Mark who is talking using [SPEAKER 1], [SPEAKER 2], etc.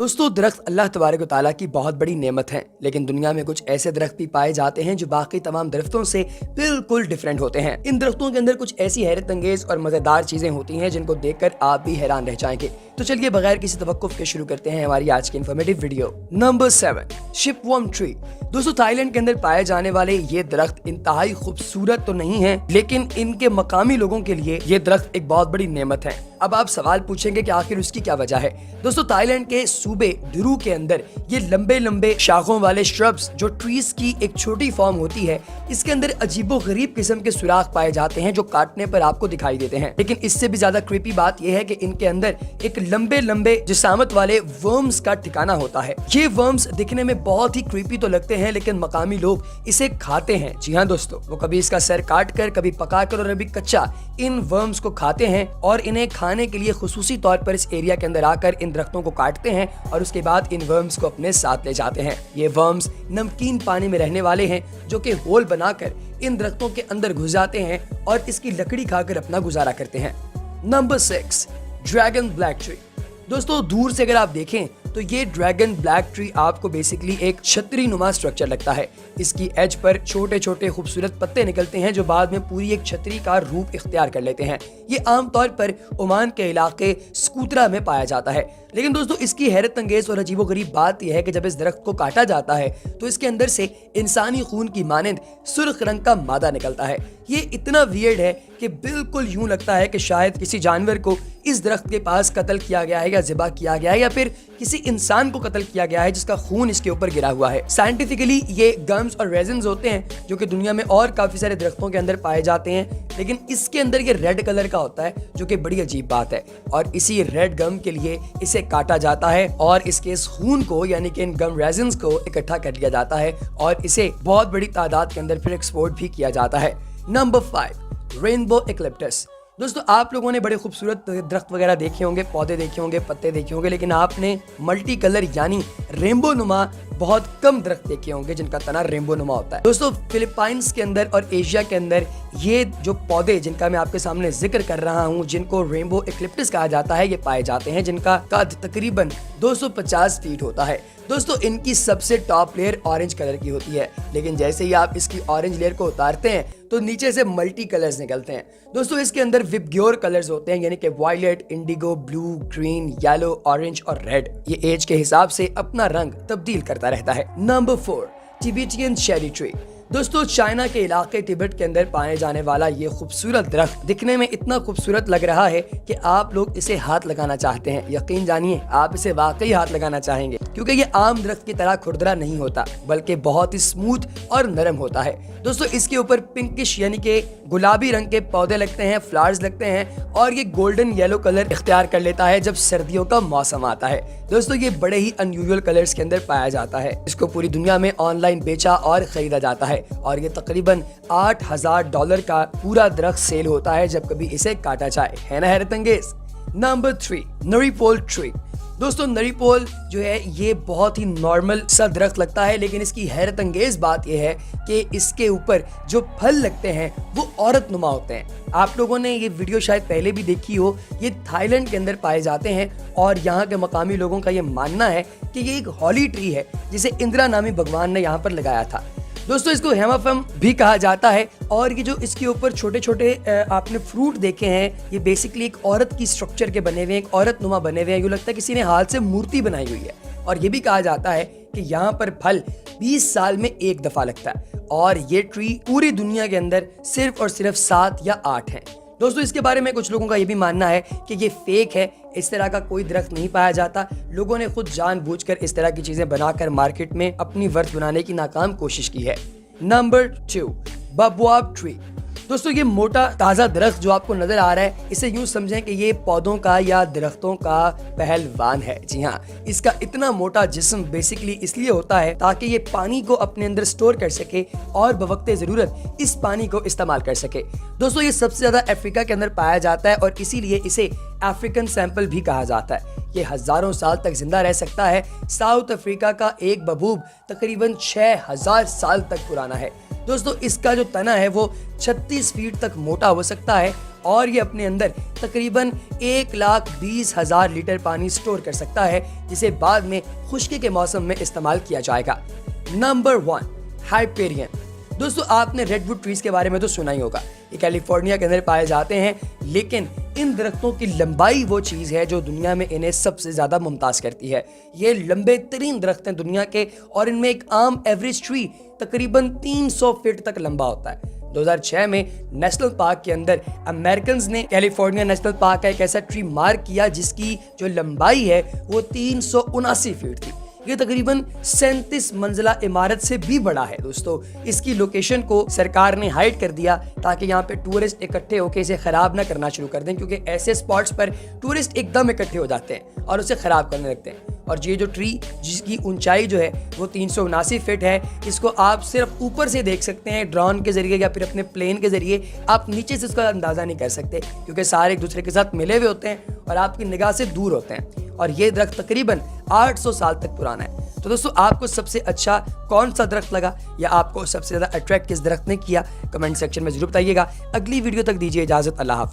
[SPEAKER 1] दोस्तों दरख्त अल्लाह तबारक व तआला की बहुत बड़ी नेमत है, लेकिन दुनिया में कुछ ऐसे दरख्त भी पाए जाते हैं जो बाकी तमाम दरख्तों से बिल्कुल डिफरेंट होते हैं। इन दरख्तों के अंदर कुछ ऐसी हैरत अंगेज और मजेदार चीजें होती हैं जिनको देखकर आप भी हैरान रह जाएंगे। तो चलिए बगैर किसी तवक्कुफ के शुरू करते हैं हमारी आज की informative video. Number 7, shipworm tree. दोस्तों थाईलैंड के अंदर पाए जाने वाले ये दरख्त इंतहाई खूबसूरत तो नहीं है, लेकिन इनके मकामी लोगों के लिए ये दरख्त एक बहुत बड़ी नेमत है। अब आप सवाल पूछेंगे कि आखिर उसकी क्या वजह है। दोस्तों थाईलैंड के सूबे ड्रू के अंदर ये लंबे लंबे शाखों वाले श्रब्स जो ट्रीज की एक छोटी फॉर्म होती है, इसके अंदर अजीबो गरीब किस्म के सुराख पाए जाते हैं जो काटने पर आपको दिखाई देते हैं। लेकिन इससे भी ज्यादा क्रीपी बात यह है कि इनके अंदर एक लंबे लंबे जिसामत वाले वर्म्स का ठिकाना होता है। ये वर्म्स दिखने में बहुत ही क्रीपी तो लगते हैं, लेकिन मकामी लोग इसे खाते हैं। जी हाँ दोस्तों, वो कभी इसका सर काट कर, कभी पका कर और अभी कच्चा इन वर्म्स को खाते हैं और इन्हें खाने के लिए खुसूसी तौर पर इस एरिया के अंदर आकर इन दरख्तों को काटते हैं और उसके बाद इन वर्म्स को अपने साथ ले जाते हैं। ये वर्म्स नमकीन पानी में रहने वाले हैं जो कि होल बनाकर इन दरख्तों के अंदर घुस जाते हैं और इसकी लकड़ी खाकर अपना गुजारा करते हैं। Number 6, dragon black tree. दोस्तों दूर से अगर आप देखें तो ये ड्रैगन ब्लैक ट्री आपको बेसिकली एक छतरी नुमा स्ट्रक्चर लगता है। इसकी एज पर छोटे छोटे खूबसूरत पत्ते निकलते हैं जो बाद में पूरी एक छतरी का रूप इख्तियार कर लेते हैं। ये आमतौर पर ओमान के इलाके स्कूतरा में पाया जाता है। लेकिन दोस्तों इसकी हैरत अंगेज और अजीबो गरीब बात यह है कि जब इस दरख्त को काटा जाता है तो इसके अंदर से इंसानी खून की मानंद सुर्ख रंग का मादा निकलता है। ये इतना वियर्ड है कि बिल्कुल यूं लगता है कि शायद किसी जानवर को इस दरख्त के पास कत्ल किया गया है या ज़िबा किया गया है या फिर किसी इंसान को कत्ल किया गया है जिसका खून इसके ऊपर गिरा हुआ है। साइंटिफिकली ये गम्स और रेजिन्स होते हैं जो कि दुनिया में और काफी सारे दरख्तों के अंदर पाए जाते हैं, लेकिन इसके अंदर ये रेड कलर का होता है जो कि बड़ी अजीब बात है। और इसी रेड गम के लिए इसे काटा जाता है और इसके इस खून को यानी कि इन गम रेजिन्स को इकट्ठा कर लिया जाता है और इसे बहुत बड़ी तादाद के अंदर फिर एक्सपोर्ट भी किया जाता है। Number 5, rainbow eucalyptus. दोस्तों आप लोगों ने बड़े खूबसूरत दरख्त वगैरह देखे होंगे, पौधे देखे होंगे, पत्ते देखे होंगे, लेकिन आपने मल्टी कलर यानी रेनबो नुमा बहुत कम दरख्त देखे होंगे जिनका तना रेनबो नुमा होता है। दोस्तों फिलीपाइंस के अंदर और एशिया के अंदर ये जो पौधे जिनका मैं आपके सामने जिक्र कर रहा हूँ, जिनको रेनबो एक्लिप्टस कहा जाता है, ये पाए जाते हैं जिनका कद तकरीबन 250 फीट होता है। दोस्तों इनकी सबसे टॉप लेयर ऑरेंज कलर की होती है, लेकिन जैसे ही आप इसकी ऑरेंज लेयर को उतारते हैं तो नीचे से मल्टी कलर्स निकलते हैं। दोस्तों इसके अंदर विबग्योर कलर्स होते हैं यानी कि violet, indigo, blue, green, yellow, orange और रेड। ये एज के हिसाब से अपना रंग तब्दील करता रहता है। Number 4, Tibetan cherry tree. दोस्तों चाइना के इलाके तिब्बत के अंदर पाए जाने वाला ये खूबसूरत दरख्त दिखने में इतना खूबसूरत लग रहा है कि आप लोग इसे हाथ लगाना चाहते हैं। यकीन जानिए आप इसे वाकई हाथ लगाना चाहेंगे, क्योंकि ये आम दरख्त की तरह खुरदरा नहीं होता बल्कि बहुत ही स्मूथ और नरम होता है। दोस्तों इसके ऊपर पिंकिश यानी कि गुलाबी रंग के पौधे लगते हैं, फ्लावर्स लगते हैं और ये गोल्डन येलो कलर इख्तियार कर लेता है जब सर्दियों का मौसम आता है। दोस्तों ये बड़े ही अनयूजुअल कलर्स के अंदर पाया जाता है। इसको पूरी दुनिया में ऑनलाइन बेचा और खरीदा जाता है और ये तकरीबन $8,000 का पूरा दरख्त सेल होता है जब कभी इसे काटा जाए। है ना हैरत अंगेज। Number 3, नरीपोल tree. दोस्तों नरीपोल जो है ये बहुत ही नॉर्मल सा दरख्त लगता है, लेकिन इसकी हैरत अंगेज बात यह है कि इसके ऊपर जो फल लगते हैं वो औरत नुमा होते हैं। आप लोगों ने ये वीडियो शायद पहले भी देखी हो। ये थाईलैंड के अंदर पाए जाते हैं और यहाँ के मकामी लोगों का ये मानना है कि ये एक हॉली ट्री है जिसे इंदिरा नामी भगवान ने यहाँ पर लगाया था। दोस्तों इसको हेमाफम भी कहा जाता है और ये जो इसके ऊपर छोटे छोटे आपने फ्रूट देखे हैं, ये बेसिकली एक औरत की स्ट्रक्चर के बने हुए हैं, एक औरत नुमा बने हुए हैं। यूँ लगता है किसी ने हाथ से मूर्ति बनाई हुई है। और ये भी कहा जाता है कि यहाँ पर फल 20 साल में एक दफा लगता है और ये ट्री पूरी दुनिया के अंदर सिर्फ और सिर्फ 7 या 8 है। दोस्तों इसके बारे में कुछ लोगों का ये भी मानना है कि ये फेक है, इस तरह का कोई दरख्त नहीं पाया जाता। लोगों ने खुद जानबूझकर इस तरह की चीजें बनाकर मार्केट में अपनी वर्थ बनाने की नाकाम कोशिश की है। Number 2, baobab tree. दोस्तों ये मोटा ताज़ा दरख्त जो आपको नजर आ रहा है, इसे यूं समझें कि ये पौधों का या दरख्तों का पहलवान है। जी हाँ, इसका इतना मोटा जिस्म बेसिकली इसलिए होता है ताकि ये पानी को अपने अंदर स्टोर कर सके और बवक्ते ज़रूरत इस पानी को इस्तेमाल कर सके। दोस्तों ये सबसे ज़्यादा अफ्रीका के अंदर पाया जाता है और इसीलिए इसे अफ्रीकन सैंपल भी कहा जाता है। ये हजारों साल तक जिंदा रह सकता है। साउथ अफ्रीका का एक बबूब तकरीबन 6000 साल तक पुराना है। दोस्तों इसका जो तना है वो 36 फीट तक मोटा हो सकता है और ये अपने अंदर तकरीबन 1,20,000 लीटर पानी स्टोर कर सकता है, जिसे बाद में खुश्की के मौसम में इस्तेमाल किया जाएगा। Number 1, Hyperion. दोस्तों, आपने रेडवुड ट्रीज के बारे में तो सुना ही होगा। ये कैलिफोर्निया के अंदर पाए जाते हैं, लेकिन इन दरख्तों की लंबाई वो चीज़ है जो दुनिया में इन्हें सबसे ज़्यादा मुमताज़ करती है। ये लंबे तरीन दरख्त हैं दुनिया के, और इनमें एक आम एवरेज ट्री तकरीबन 300 फीट तक लंबा होता है। 2006 में नेशनल पार्क के अंदर अमेरिकन्स ने कैलिफोर्निया नेशनल पार्क का एक ऐसा ट्री मार्क किया जिसकी जो लंबाई है वो 379 फीट थी। ये तकरीबन 37 मंजिला इमारत से भी बड़ा है। दोस्तों, इसकी लोकेशन को सरकार ने हाइड कर दिया ताकि यहाँ पे टूरिस्ट इकट्ठे होकर इसे खराब ना करना शुरू कर दें, क्योंकि ऐसे स्पॉट्स पर टूरिस्ट एकदम इकट्ठे हो जाते हैं और उसे खराब करने लगते हैं। और ये जो ट्री जिसकी ऊंचाई जो है वो 379 फीट है, इसको आप सिर्फ ऊपर से देख सकते हैं ड्रोन के जरिए या फिर अपने प्लेन के जरिए। आप नीचे से इसका अंदाज़ा नहीं कर सकते, क्योंकि सारे एक दूसरे के साथ मिले हुए होते हैं और आपकी निगाह से दूर होते हैं। और ये दरख्त तकरीबन 800 साल तक पुराना है। तो दोस्तों, आपको सबसे अच्छा कौन सा दरख्त लगा या आपको सबसे ज़्यादा अट्रैक्ट किस दरख्त ने किया, कमेंट सेक्शन में जरूर बताइएगा। अगली वीडियो तक दीजिए इजाज़त। अल्लाह हाफ़िज़।